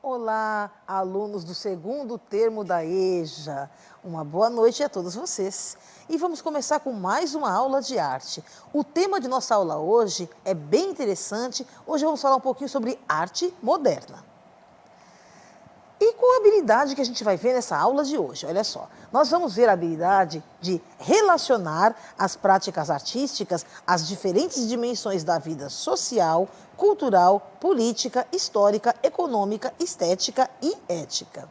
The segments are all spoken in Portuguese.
Olá, alunos do segundo termo da EJA. Uma boa noite a todos vocês. E vamos começar com mais uma aula de arte. O tema de nossa aula hoje é bem interessante. Hoje vamos falar um pouquinho sobre arte moderna. E qual a habilidade que a gente vai ver nessa aula de hoje? Olha só, nós vamos ver a habilidade de relacionar as práticas artísticas às diferentes dimensões da vida social, cultural, política, histórica, econômica, estética e ética.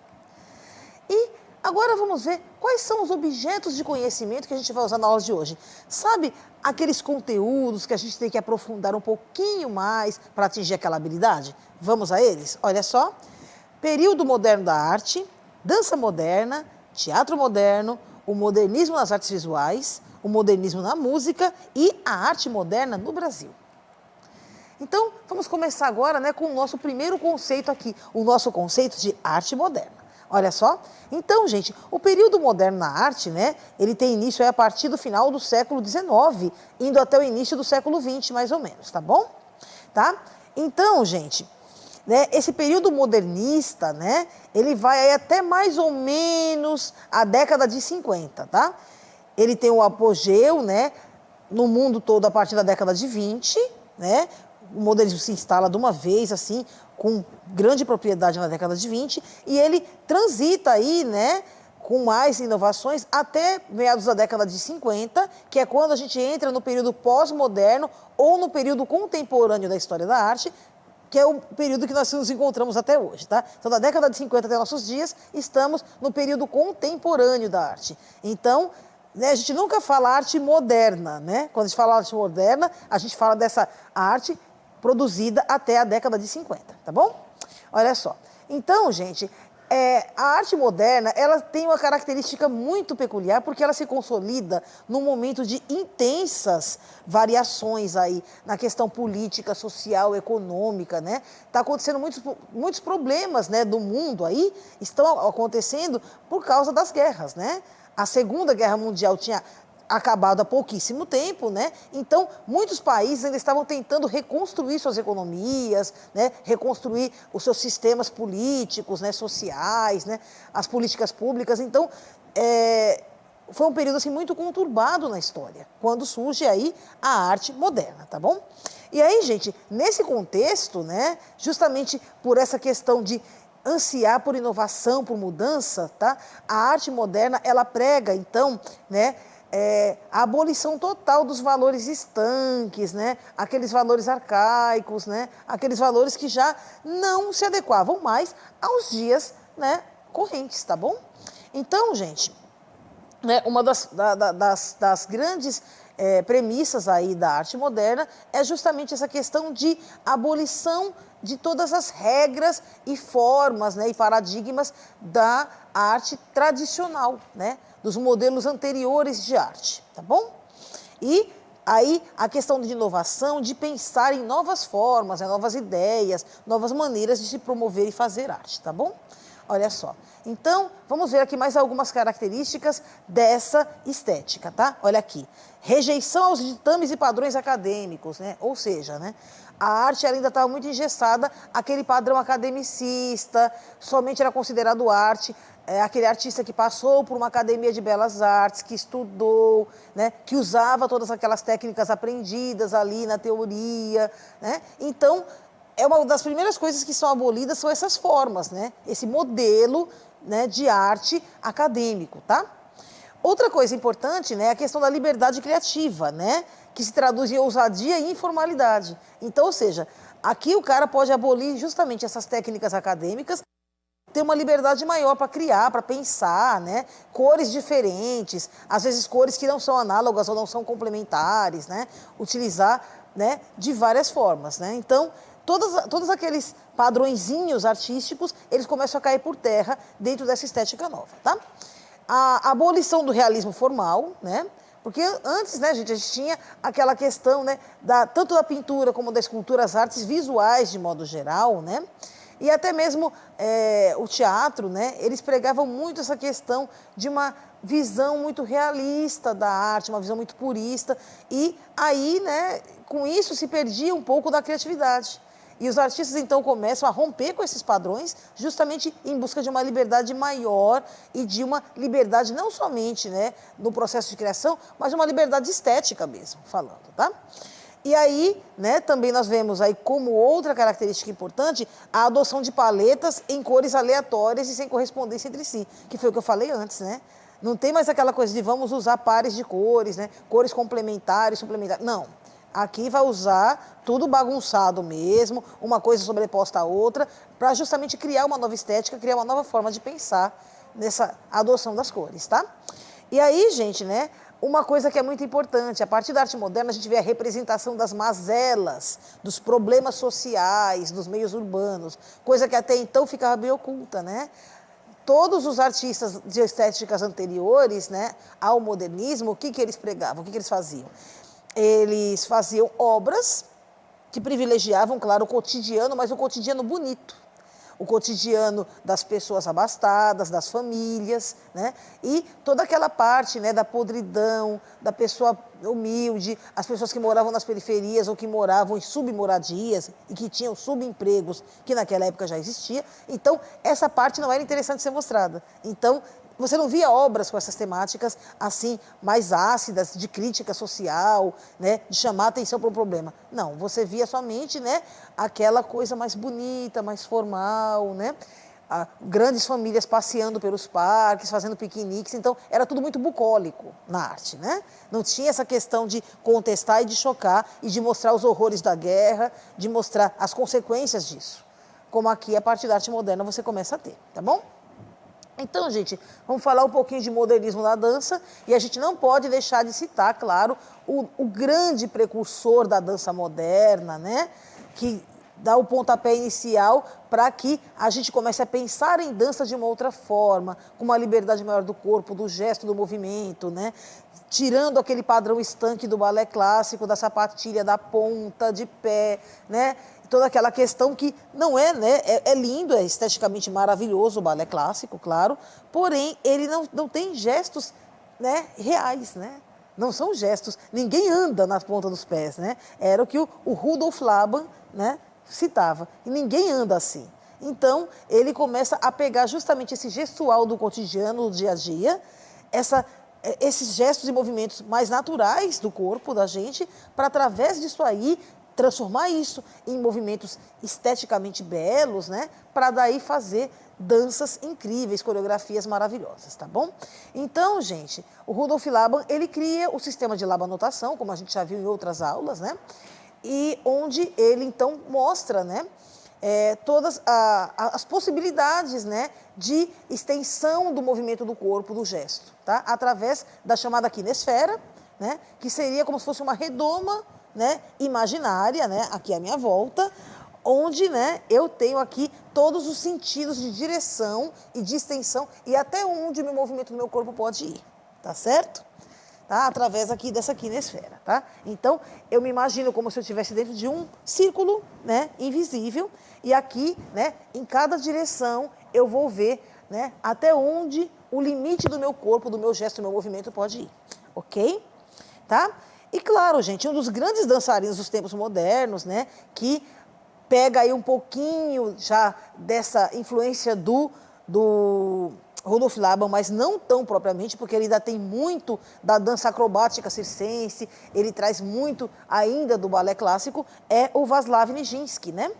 E agora vamos ver quais são os objetos de conhecimento que a gente vai usar na aula de hoje. Sabe aqueles conteúdos que a gente tem que aprofundar um pouquinho mais para atingir aquela habilidade? Vamos a eles? Olha só. Período moderno da arte, dança moderna, teatro moderno, o modernismo nas artes visuais, o modernismo na música e a arte moderna no Brasil. Então, vamos começar agora, com o nosso primeiro conceito aqui, o nosso conceito de arte moderna. Olha só. Então, gente, o período moderno na arte, ele tem início a partir do final do século XIX, indo até o início do século XX, mais ou menos, tá bom? Tá? Então, gente, esse período modernista, ele vai aí até mais ou menos a década de 50, tá? Ele tem o apogeu, no mundo todo a partir da década de 20, O modernismo se instala de uma vez, assim, com grande propriedade na década de 20, e ele transita aí, com mais inovações até meados da década de 50, que é quando a gente entra no período pós-moderno ou no período contemporâneo da história da arte, que é o período que nós nos encontramos até hoje, tá? Então, da década de 50 até nossos dias, estamos no período contemporâneo da arte. Então, a gente nunca fala arte moderna, Quando a gente fala arte moderna, a gente fala dessa arte produzida até a década de 50, tá bom? Olha só. Então, gente, a arte moderna, ela tem uma característica muito peculiar, porque ela se consolida num momento de intensas variações aí na questão política, social, econômica, Tá acontecendo muitos problemas, do mundo aí, estão acontecendo por causa das guerras, A Segunda Guerra Mundial tinha acabado há pouquíssimo tempo, Então, muitos países ainda estavam tentando reconstruir suas economias, reconstruir os seus sistemas políticos, sociais, as políticas públicas. Então, foi um período assim muito conturbado na história, quando surge aí a arte moderna, tá bom? E aí, gente, nesse contexto, justamente por essa questão de ansiar por inovação, por mudança, tá? A arte moderna, ela prega, então, a abolição total dos valores estanques, aqueles valores arcaicos, aqueles valores que já não se adequavam mais aos dias, correntes, tá bom? Então, gente, uma das grandes premissas aí da arte moderna é justamente essa questão de abolição de todas as regras e formas, e paradigmas da arte tradicional, dos modelos anteriores de arte, tá bom? E aí a questão de inovação, de pensar em novas formas, novas ideias, novas maneiras de se promover e fazer arte, tá bom? Olha só. Então, vamos ver aqui mais algumas características dessa estética, tá? Olha aqui. Rejeição aos ditames e padrões acadêmicos, Ou seja, a arte ela ainda estava muito engessada, aquele padrão academicista, somente era considerado arte, aquele artista que passou por uma academia de belas artes, que estudou, que usava todas aquelas técnicas aprendidas ali na teoria, Então, uma das primeiras coisas que são abolidas são essas formas, Esse modelo, de arte acadêmico, tá? Outra coisa importante, é a questão da liberdade criativa, Que se traduz em ousadia e informalidade. Então, ou seja, aqui o cara pode abolir justamente essas técnicas acadêmicas, ter uma liberdade maior para criar, para pensar, Cores diferentes, às vezes cores que não são análogas ou não são complementares, Utilizar, de várias formas, Então, todos aqueles padrõezinhos artísticos, eles começam a cair por terra dentro dessa estética nova, tá? A abolição do realismo formal, Porque antes, gente, a gente tinha aquela questão, tanto da pintura como da escultura, as artes visuais de modo geral, E até mesmo o teatro, eles pregavam muito essa questão de uma visão muito realista da arte, uma visão muito purista. E aí, com isso se perdia um pouco da criatividade. E os artistas, então, começam a romper com esses padrões, justamente em busca de uma liberdade maior e de uma liberdade não somente, né, no processo de criação, mas uma liberdade estética mesmo, falando, tá? E aí, né, também nós vemos aí como outra característica importante a adoção de paletas em cores aleatórias e sem correspondência entre si, que foi o que eu falei antes, né? Não tem mais aquela coisa de vamos usar pares de cores, né? Cores complementares, suplementares. Não. Aqui vai usar tudo bagunçado mesmo, uma coisa sobreposta à outra, para justamente criar uma nova estética, criar uma nova forma de pensar nessa adoção das cores, tá? E aí, gente, né? Uma coisa que é muito importante, a partir da arte moderna a gente vê a representação das mazelas, dos problemas sociais, dos meios urbanos, coisa que até então ficava bem oculta, né? Todos os artistas de estéticas anteriores, né, ao modernismo, o que eles pregavam, o que eles faziam? Eles faziam obras que privilegiavam, claro, o cotidiano, mas o cotidiano bonito. O cotidiano das pessoas abastadas, das famílias, né? E toda aquela parte, né, da podridão, da pessoa humilde, as pessoas que moravam nas periferias ou que moravam em submoradias e que tinham subempregos, que naquela época já existia. Então, essa parte não era interessante ser mostrada. Então, você não via obras com essas temáticas assim, mais ácidas, de crítica social, né, de chamar a atenção para o problema. Não, você via somente, né, aquela coisa mais bonita, mais formal, né, grandes famílias passeando pelos parques, fazendo piqueniques. Então, era tudo muito bucólico na arte, né? Não tinha essa questão de contestar e de chocar e de mostrar os horrores da guerra, de mostrar as consequências disso. Como aqui, a partir da arte moderna, você começa a ter, tá bom? Então, gente, vamos falar um pouquinho de modernismo na dança e a gente não pode deixar de citar, claro, o grande precursor da dança moderna, né? Que dá o pontapé inicial para que a gente comece a pensar em dança de uma outra forma, com uma liberdade maior do corpo, do gesto, do movimento, né? Tirando aquele padrão estanque do balé clássico, da sapatilha, da ponta, de pé, né? Toda aquela questão que não é, né? É lindo, é esteticamente maravilhoso o balé clássico, claro, porém ele não tem gestos, né, reais, né? Não são gestos, ninguém anda na ponta dos pés, né? Era o que o Rudolf Laban, né, citava, e ninguém anda assim. Então, ele começa a pegar justamente esse gestual do cotidiano, do dia a dia, esses gestos e movimentos mais naturais do corpo da gente, para através disso aí, transformar isso em movimentos esteticamente belos, né? Para daí fazer danças incríveis, coreografias maravilhosas, tá bom? Então, gente, o Rudolf Laban, ele cria o sistema de labanotação, como a gente já viu em outras aulas, né? E onde ele, então, mostra, né, todas as possibilidades, né, de extensão do movimento do corpo, do gesto, tá? Através da chamada quinesfera, né, que seria como se fosse uma redoma, né, imaginária, né, aqui à minha volta, onde, né, eu tenho aqui todos os sentidos de direção e de extensão e até onde o meu movimento do meu corpo pode ir, tá certo? Tá? Através aqui dessa quinesfera, tá? Então, eu me imagino como se eu estivesse dentro de um círculo, né, invisível, e aqui, né, em cada direção, eu vou ver, né, até onde o limite do meu corpo, do meu gesto, do meu movimento pode ir, ok? Tá? E claro, gente, um dos grandes dançarinos dos tempos modernos, né, que pega aí um pouquinho já dessa influência do Rudolf Laban, mas não tão propriamente, porque ele ainda tem muito da dança acrobática circense, ele traz muito ainda do balé clássico, é o Vaslav Nijinsky, né?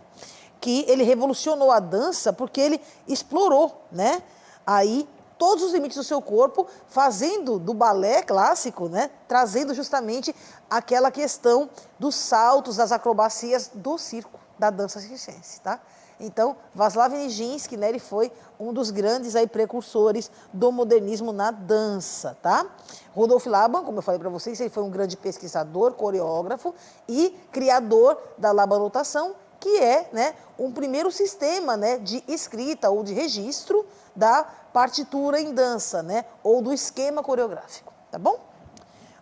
Que ele revolucionou a dança porque ele explorou, né, aí todos os limites do seu corpo, fazendo do balé clássico, né, trazendo justamente aquela questão dos saltos, das acrobacias do circo, da dança circense, tá? Então, Vaslav Nijinsky, né, ele foi um dos grandes aí precursores do modernismo na dança, tá? Rudolf Laban, como eu falei para vocês, ele foi um grande pesquisador, coreógrafo e criador da labanotação, que é, né, um primeiro sistema, né, de escrita ou de registro da partitura em dança, né, ou do esquema coreográfico, tá bom?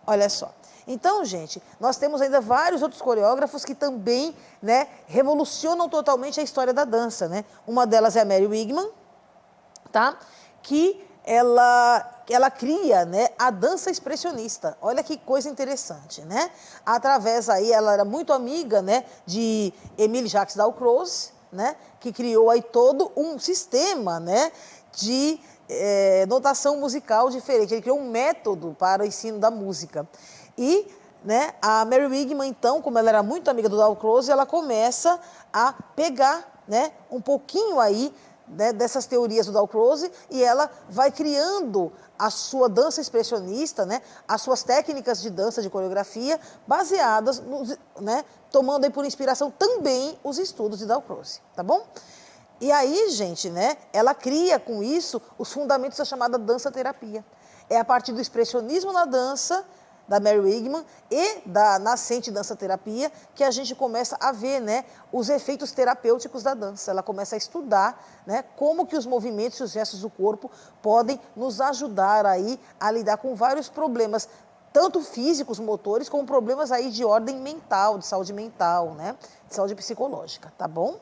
Olha só. Então, gente, nós temos ainda vários outros coreógrafos que também, né, revolucionam totalmente a história da dança, né? Uma delas é a Mary Wigman, tá? Que ela cria, né, a dança expressionista. Olha que coisa interessante, né? Através aí, ela era muito amiga, né, de Émile Jacques Dalcroze, né, que criou aí todo um sistema, né, de notação musical diferente. Ele criou um método para o ensino da música. E, né, a Mary Wigman, então, como ela era muito amiga do Dalcroze, ela começa a pegar, né, um pouquinho aí, né, dessas teorias do Dalcroze, e ela vai criando a sua dança expressionista, né, as suas técnicas de dança, de coreografia, baseadas, né, tomando aí por inspiração também os estudos de Dalcroze, tá bom? E aí, gente, né, ela cria com isso os fundamentos da chamada dança-terapia. É a partir do expressionismo na dança, da Mary Wigman, e da nascente dança-terapia, que a gente começa a ver, né, os efeitos terapêuticos da dança. Ela começa a estudar, né, como que os movimentos e os gestos do corpo podem nos ajudar aí a lidar com vários problemas, tanto físicos, motores, como problemas aí de ordem mental, de saúde mental, né, de saúde psicológica, tá bom?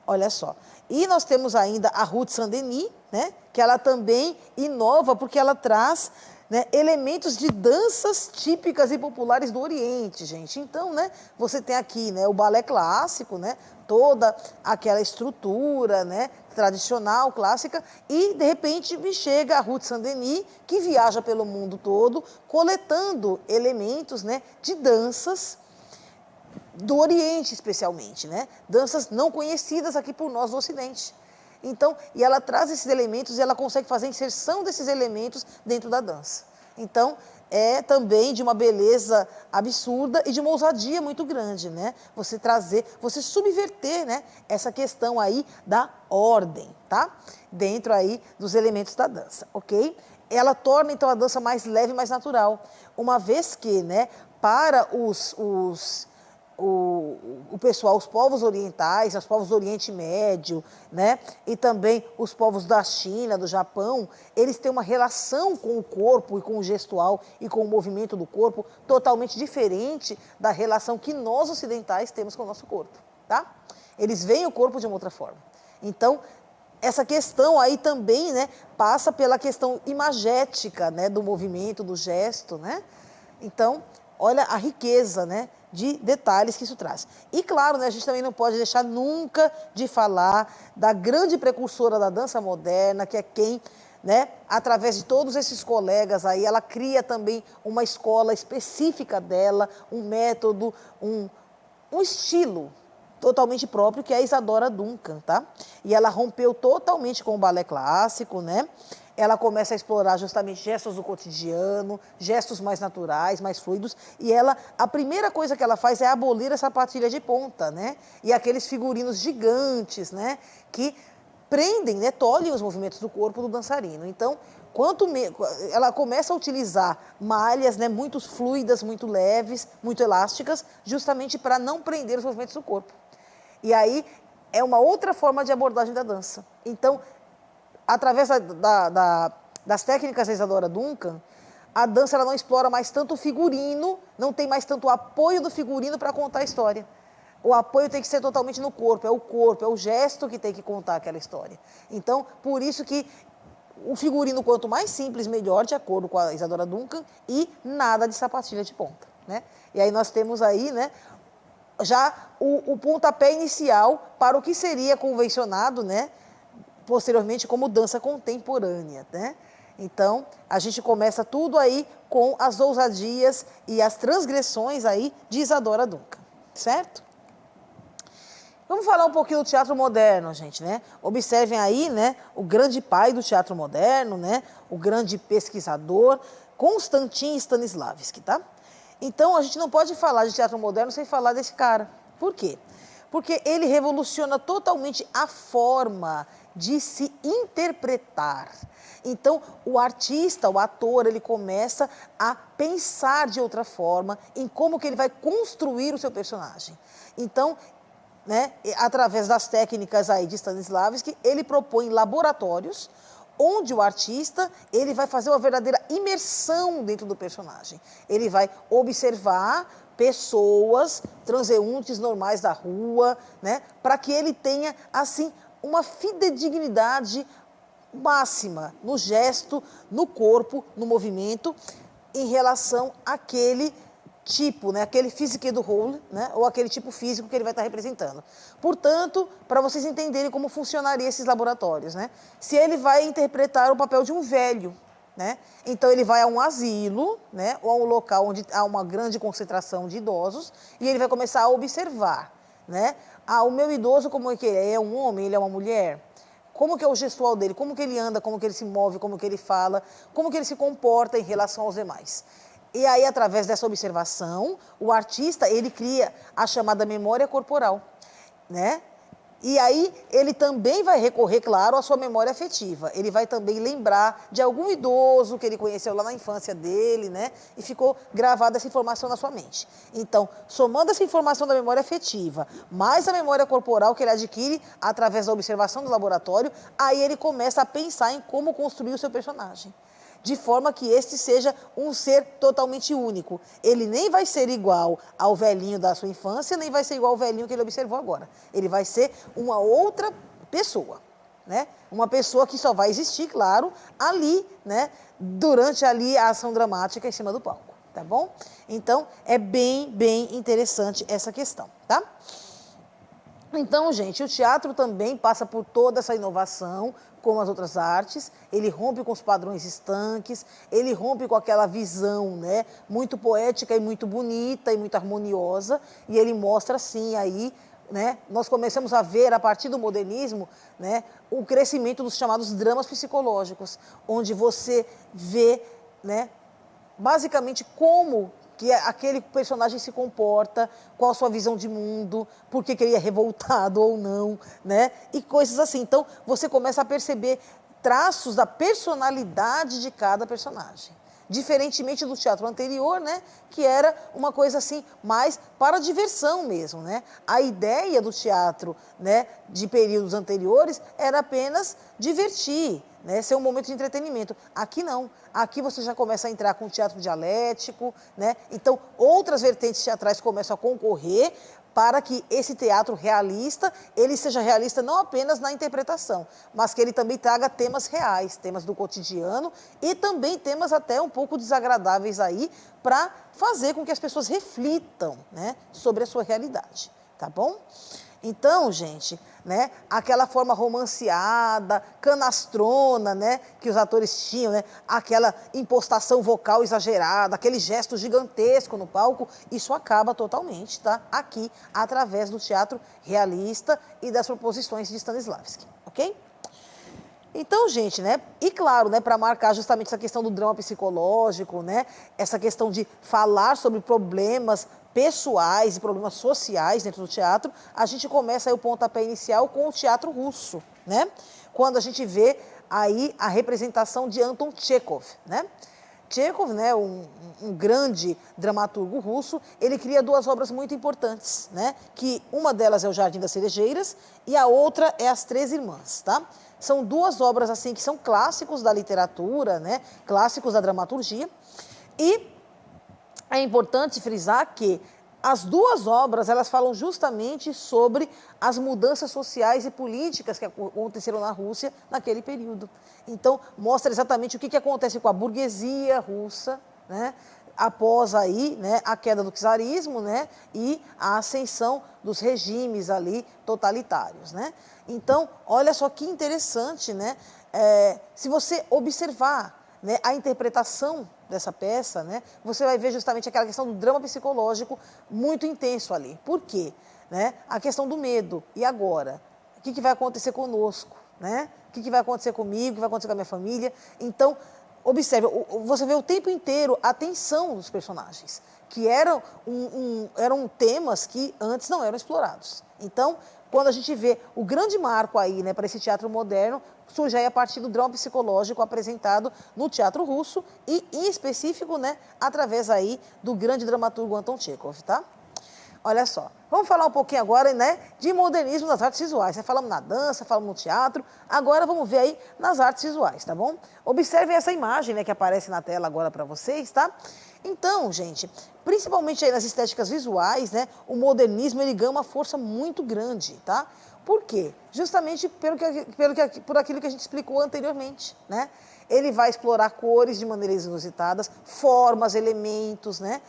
Olha só. E nós temos ainda a Ruth Saint-Denis, né, que ela também inova porque ela traz, né, elementos de danças típicas e populares do Oriente, gente. Então, né, você tem aqui, né, o balé clássico, né, toda aquela estrutura, né, tradicional, clássica, e de repente me chega a Ruth Saint-Denis, que viaja pelo mundo todo, coletando elementos, né, de danças do Oriente, especialmente, né, danças não conhecidas aqui por nós do Ocidente. Então, e ela traz esses elementos e ela consegue fazer a inserção desses elementos dentro da dança. Então, é também de uma beleza absurda e de uma ousadia muito grande, né? Você trazer, você subverter, né, essa questão aí da ordem, tá? Dentro aí dos elementos da dança, ok? Ela torna, então, a dança mais leve e mais natural, uma vez que, né, para o pessoal, os povos orientais, os povos do Oriente Médio, né, e também os povos da China, do Japão, eles têm uma relação com o corpo e com o gestual e com o movimento do corpo totalmente diferente da relação que nós ocidentais temos com o nosso corpo, tá? Eles veem o corpo de uma outra forma. Então, essa questão aí também, né, passa pela questão imagética, né, do movimento, do gesto, né? Então, olha a riqueza, né, de detalhes que isso traz. E claro, né, a gente também não pode deixar nunca de falar da grande precursora da dança moderna, que é quem, né, através de todos esses colegas aí, ela cria também uma escola específica dela, um método, um estilo totalmente próprio, que é a Isadora Duncan, tá? E ela rompeu totalmente com o balé clássico, né? Ela começa a explorar justamente gestos do cotidiano, gestos mais naturais, mais fluidos, e a primeira coisa que ela faz é abolir a sapatilha de ponta, né? E aqueles figurinos gigantes, né? Que prendem, né? Tolhem os movimentos do corpo do dançarino. Então, ela começa a utilizar malhas, né, muito fluidas, muito leves, muito elásticas, justamente para não prender os movimentos do corpo. E aí é uma outra forma de abordagem da dança. Então, através das técnicas da Isadora Duncan, a dança ela não explora mais tanto o figurino, não tem mais tanto o apoio do figurino para contar a história. O apoio tem que ser totalmente no corpo, é o gesto que tem que contar aquela história. Então, por isso que o figurino, quanto mais simples, melhor, de acordo com a Isadora Duncan, e nada de sapatilha de ponta, né? E aí nós temos aí, né, já o pontapé inicial para o que seria convencionado, né, posteriormente como dança contemporânea, né? Então, a gente começa tudo aí com as ousadias e as transgressões aí de Isadora Duncan, certo? Vamos falar um pouquinho do teatro moderno, gente, né? Observem aí, né, o grande pai do teatro moderno, né, o grande pesquisador, Konstantin Stanislavski, tá? Então, a gente não pode falar de teatro moderno sem falar desse cara. Por quê? Porque ele revoluciona totalmente a forma de se interpretar. Então, o artista, o ator, ele começa a pensar de outra forma em como que ele vai construir o seu personagem. Então, né, através das técnicas aí de Stanislavski, ele propõe laboratórios onde o artista ele vai fazer uma verdadeira imersão dentro do personagem. Ele vai observar pessoas, transeuntes normais da rua, né, para que ele tenha, assim, uma fidedignidade máxima no gesto, no corpo, no movimento, em relação àquele tipo, né, aquele physique do role, né, ou aquele tipo físico que ele vai estar representando. Portanto, para vocês entenderem como funcionariam esses laboratórios, né, se ele vai interpretar o papel de um velho, né, então ele vai a um asilo, né, ou a um local onde há uma grande concentração de idosos, e ele vai começar a observar, né, o meu idoso, como é que ele é? É um homem, ele é uma mulher? Como que é o gestual dele? Como que ele anda? Como que ele se move? Como que ele fala? Como que ele se comporta em relação aos demais? E aí, através dessa observação, o artista, ele cria a chamada memória corporal, né? E aí, ele também vai recorrer, claro, à sua memória afetiva. Ele vai também lembrar de algum idoso que ele conheceu lá na infância dele, né? E ficou gravada essa informação na sua mente. Então, somando essa informação da memória afetiva, mais a memória corporal que ele adquire através da observação do laboratório, aí ele começa a pensar em como construir o seu personagem, de forma que este seja um ser totalmente único. Ele nem vai ser igual ao velhinho da sua infância, nem vai ser igual ao velhinho que ele observou agora. Ele vai ser uma outra pessoa, né? Uma pessoa que só vai existir, claro, ali, né? Durante ali a ação dramática em cima do palco, tá bom? Então, é bem interessante essa questão, tá? Então, gente, o teatro também passa por toda essa inovação, como as outras artes. Ele rompe com os padrões estanques, ele rompe com aquela visão, né, muito poética e muito bonita e muito harmoniosa, e ele mostra, sim, aí, né, nós começamos a ver, a partir do modernismo, né, o crescimento dos chamados dramas psicológicos, onde você vê, né, basicamente como que aquele personagem se comporta, qual a sua visão de mundo, por que ele é revoltado ou não, né? E coisas assim. Então, você começa a perceber traços da personalidade de cada personagem. Diferentemente do teatro anterior, né, que era uma coisa assim mais para diversão mesmo, né? A ideia do teatro, né, de períodos anteriores era apenas divertir, né, ser um momento de entretenimento. Aqui não. Aqui você já começa a entrar com o teatro dialético, né? Então, outras vertentes teatrais começam a concorrer para que esse teatro realista, ele seja realista não apenas na interpretação, mas que ele também traga temas reais, temas do cotidiano e também temas até um pouco desagradáveis aí, para fazer com que as pessoas reflitam, né, sobre a sua realidade, tá bom? Então, gente, né, aquela forma romanceada, canastrona, né, que os atores tinham, né, aquela impostação vocal exagerada, aquele gesto gigantesco no palco, isso acaba totalmente, tá? Aqui, através do teatro realista e das proposições de Stanislavski, ok? Então, gente, né, e claro, né, para marcar justamente essa questão do drama psicológico, né, essa questão de falar sobre problemas pessoais e problemas sociais dentro do teatro, a gente começa aí o pontapé inicial com o teatro russo, né, quando a gente vê aí a representação de Anton Tchekhov, né. Tchekhov, né, um grande dramaturgo russo, ele cria duas obras muito importantes, né, que uma delas é o Jardim das Cerejeiras e a outra é As Três Irmãs, tá? São duas obras assim que são clássicos da literatura, né, clássicos da dramaturgia, e é importante frisar que as duas obras, elas falam justamente sobre as mudanças sociais e políticas que aconteceram na Rússia naquele período. Então, mostra exatamente o que acontece com a burguesia russa, né, após aí, né, a queda do czarismo, né, e a ascensão dos regimes ali totalitários, né. Então, olha só que interessante, né, se você observar, né, a interpretação dessa peça, né, você vai ver justamente aquela questão do drama psicológico muito intenso ali. Por quê? Né? A questão do medo. E agora? O que vai acontecer conosco? Né? O que vai acontecer comigo? O que vai acontecer com a minha família? Então, observe, você vê o tempo inteiro a tensão dos personagens, que eram temas que antes não eram explorados. Então, quando a gente vê o grande marco aí, né, para esse teatro moderno, surge aí a partir do drama psicológico apresentado no teatro russo e, em específico, né, através aí do grande dramaturgo Anton Tchekhov, tá? Olha só, vamos falar um pouquinho agora, né, de modernismo nas artes visuais. Falamos na dança, falamos no teatro, agora vamos ver aí nas artes visuais, tá bom? Observem essa imagem, né, que aparece na tela agora para vocês, tá? Então, gente, principalmente aí nas estéticas visuais, né, o modernismo ele ganha uma força muito grande, tá? Por quê? Justamente por aquilo que a gente explicou anteriormente, né? Ele vai explorar cores de maneiras inusitadas, formas, elementos, né?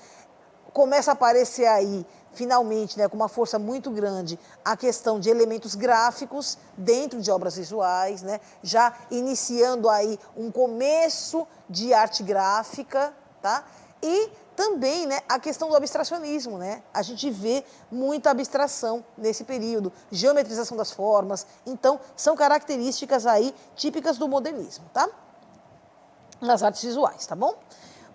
Começa a aparecer aí, finalmente, né, com uma força muito grande, a questão de elementos gráficos dentro de obras visuais, né? Já iniciando aí um começo de arte gráfica, tá? E também, né, a questão do abstracionismo, né? A gente vê muita abstração nesse período, geometrização das formas. Então, são características aí típicas do modernismo, tá? Nas artes visuais, tá bom?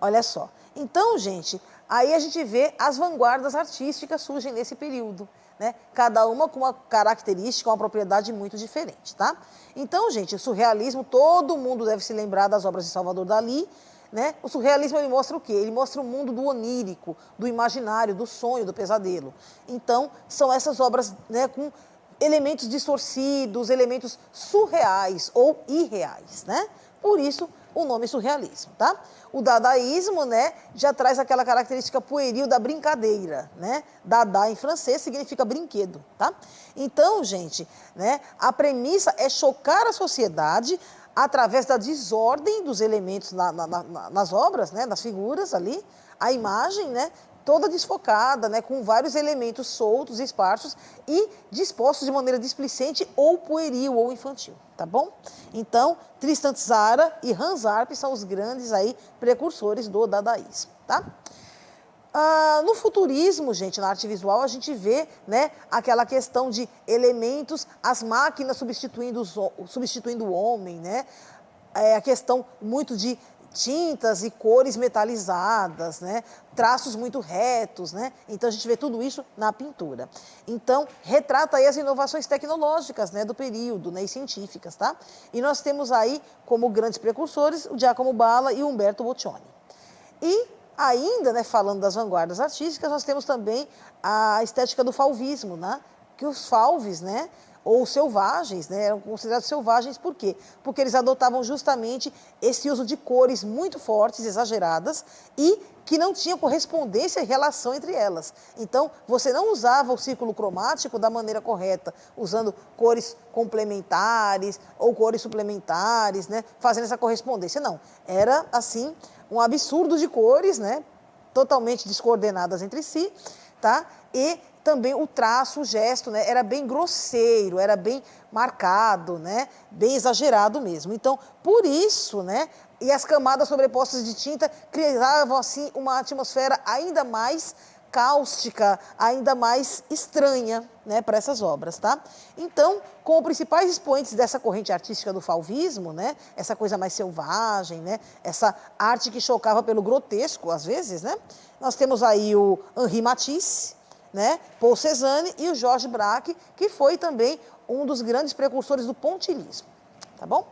Olha só. Então, gente, aí a gente vê as vanguardas artísticas surgem nesse período, né? Cada uma com uma característica, uma propriedade muito diferente, tá? Então, gente, o surrealismo, todo mundo deve se lembrar das obras de Salvador Dalí, né? O surrealismo, ele mostra o quê? Ele mostra o mundo do onírico, do imaginário, do sonho, do pesadelo. Então, são essas obras, né, com elementos distorcidos, elementos surreais ou irreais, né? Por isso, o nome surrealismo, tá? O dadaísmo, né, já traz aquela característica pueril da brincadeira, né? Dada em francês significa brinquedo, tá? Então, gente, né, a premissa é chocar a sociedade através da desordem dos elementos nas obras, né, nas figuras ali, a imagem, né, toda desfocada, né, com vários elementos soltos, esparsos e dispostos de maneira displicente ou pueril ou infantil, tá bom? Então, Tristan Tzara e Hans Arp são os grandes aí precursores do dadaísmo, tá? No futurismo, gente, na arte visual, a gente vê, né, aquela questão de elementos, as máquinas substituindo o homem, né? A questão muito de tintas e cores metalizadas, né? Traços muito retos, né? Então, a gente vê tudo isso na pintura. Então, retrata aí as inovações tecnológicas, né, do período, né, e científicas, tá? E nós temos aí, como grandes precursores, o Giacomo Balla e o Umberto Boccioni. E ainda, né, falando das vanguardas artísticas, nós temos também a estética do fauvismo, né? Que os fauves, né, ou selvagens, né, eram considerados selvagens por quê? Porque eles adotavam justamente esse uso de cores muito fortes, exageradas, e que não tinham correspondência e relação entre elas. Então, você não usava o círculo cromático da maneira correta, usando cores complementares ou cores suplementares, né, fazendo essa correspondência. Não, era, assim, um absurdo de cores, né, totalmente descoordenadas entre si, tá? E também o traço, o gesto, né, era bem grosseiro, era bem marcado, né, bem exagerado mesmo. Então, por isso, né, e as camadas sobrepostas de tinta criavam, assim, uma atmosfera ainda mais cáustica, ainda mais estranha, né, para essas obras, tá? Então, como principais expoentes dessa corrente artística do fauvismo, né, essa coisa mais selvagem, né, essa arte que chocava pelo grotesco, às vezes, né, nós temos aí o Henri Matisse, né, Paul Cézanne e o Georges Braque, que foi também um dos grandes precursores do pontilhismo, tá bom?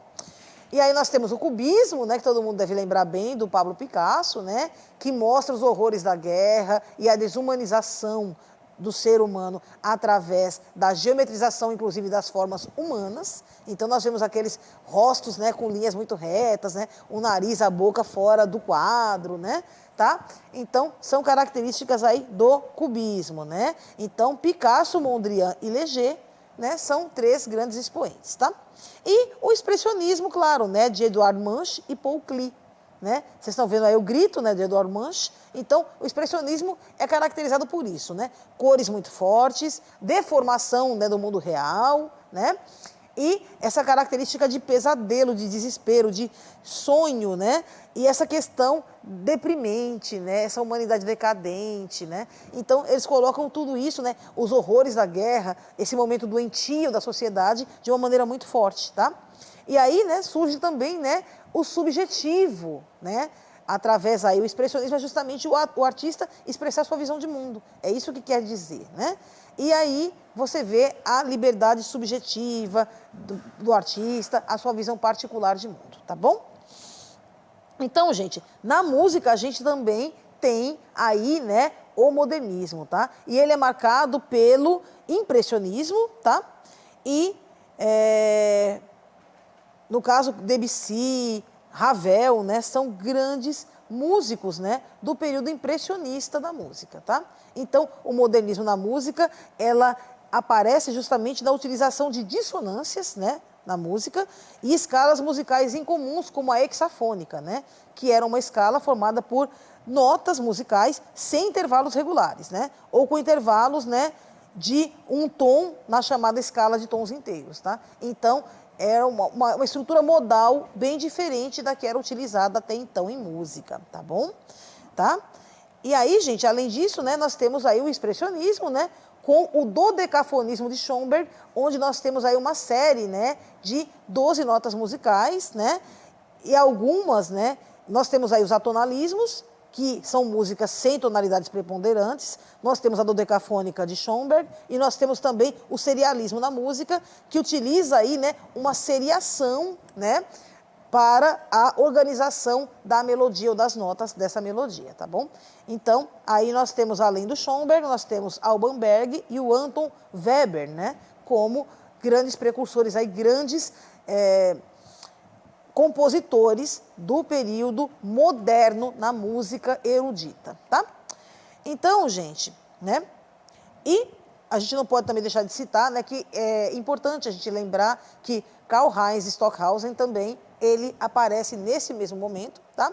E aí nós temos o cubismo, né, que todo mundo deve lembrar bem, do Pablo Picasso, né, que mostra os horrores da guerra e a desumanização do ser humano através da geometrização, inclusive, das formas humanas. Então, nós vemos aqueles rostos, né, com linhas muito retas, né, o nariz, a boca fora do quadro, né, tá? Então, são características aí do cubismo, né? Então, Picasso, Mondrian e Léger, né, são três grandes expoentes, tá? E o expressionismo, claro, né, de Edouard Munch e Paul Klee, né? Vocês estão vendo aí o grito, né, de Edouard Munch. Então, o expressionismo é caracterizado por isso, né? Cores muito fortes, deformação, né, do mundo real, né? E essa característica de pesadelo, de desespero, de sonho, né? E essa questão deprimente, né? Essa humanidade decadente, né? Então, eles colocam tudo isso, né? Os horrores da guerra, esse momento doentio da sociedade, de uma maneira muito forte, tá? E aí, né, surge também, né, o subjetivo, né? Através aí, o expressionismo é justamente o artista expressar sua visão de mundo. É isso que quer dizer, né? E aí você vê a liberdade subjetiva do artista, a sua visão particular de mundo, tá bom? Então, gente, na música a gente também tem aí, né, o modernismo, tá? E ele é marcado pelo impressionismo, tá? E, no caso, Debussy, Ravel, né, são grandes músicos, né, do período impressionista da música, tá? Então, o modernismo na música, ela aparece justamente da utilização de dissonâncias, né, na música, e escalas musicais incomuns, como a hexafônica, né, que era uma escala formada por notas musicais sem intervalos regulares, né, ou com intervalos, né, de um tom na chamada escala de tons inteiros, tá? Então, era uma estrutura modal bem diferente da que era utilizada até então em música, tá bom? Tá? E aí, gente, além disso, né, nós temos aí o expressionismo, né, com o dodecafonismo de Schoenberg, onde nós temos aí uma série, né, de 12 notas musicais, né, e algumas, né, nós temos aí os atonalismos, que são músicas sem tonalidades preponderantes, nós temos a dodecafônica de Schoenberg e nós temos também o serialismo na música, que utiliza aí, né, uma seriação, né, para a organização da melodia ou das notas dessa melodia, tá bom? Então, aí nós temos, além do Schoenberg, nós temos Alban Berg e o Anton Weber, né, como grandes precursores, aí, grandes compositores do período moderno na música erudita, tá? Então, gente, né? E a gente não pode também deixar de citar, né, que é importante a gente lembrar que Karlheinz Stockhausen também, ele aparece nesse mesmo momento, tá?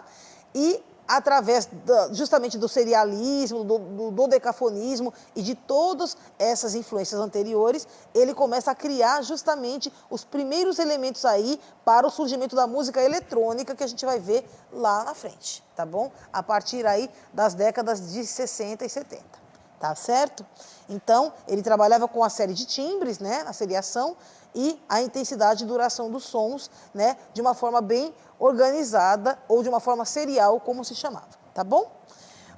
E através justamente do serialismo, do dodecafonismo e de todas essas influências anteriores, ele começa a criar justamente os primeiros elementos aí para o surgimento da música eletrônica que a gente vai ver lá na frente, tá bom? A partir aí das décadas de 60 e 70, tá certo? Então, ele trabalhava com a série de timbres, né, a seriação, e a intensidade e duração dos sons, né, de uma forma bem organizada ou de uma forma serial, como se chamava, tá bom?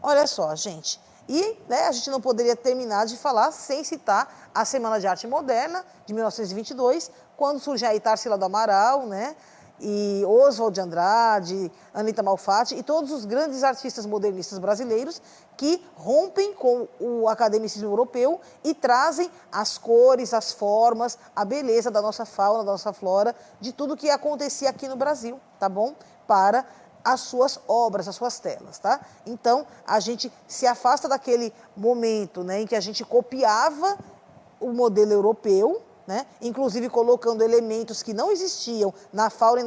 Olha só, gente, e, né, a gente não poderia terminar de falar sem citar a Semana de Arte Moderna, de 1922, quando surge aí Tarsila do Amaral, né, e Oswald de Andrade, Anita Malfatti e todos os grandes artistas modernistas brasileiros que rompem com o academicismo europeu e trazem as cores, as formas, a beleza da nossa fauna, da nossa flora, de tudo que acontecia aqui no Brasil, tá bom? Para as suas obras, as suas telas, tá? Então, a gente se afasta daquele momento, né, em que a gente copiava o modelo europeu, né? Inclusive colocando elementos que não existiam na fauna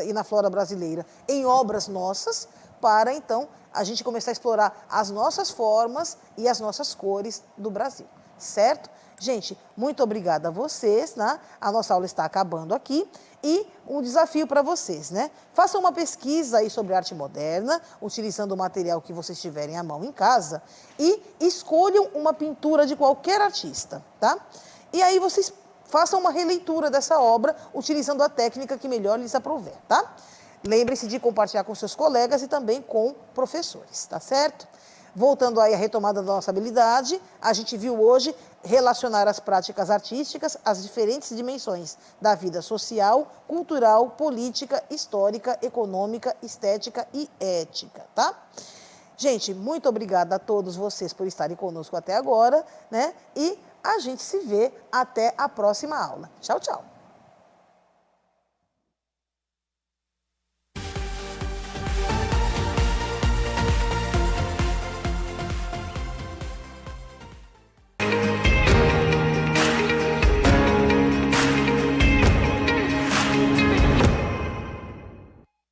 e na flora brasileira em obras nossas, para então a gente começar a explorar as nossas formas e as nossas cores do Brasil, certo? Gente, muito obrigada a vocês, né? A nossa aula está acabando aqui e um desafio para vocês, né? Façam uma pesquisa aí sobre arte moderna, utilizando o material que vocês tiverem à mão em casa e escolham uma pintura de qualquer artista, tá? E aí vocês façam uma releitura dessa obra, utilizando a técnica que melhor lhes aprouver, tá? Lembre-se de compartilhar com seus colegas e também com professores, tá certo? Voltando aí à retomada da nossa habilidade, a gente viu hoje relacionar as práticas artísticas às diferentes dimensões da vida social, cultural, política, histórica, econômica, estética e ética, tá? Gente, muito obrigada a todos vocês por estarem conosco até agora, né? E a gente se vê até a próxima aula. Tchau, tchau.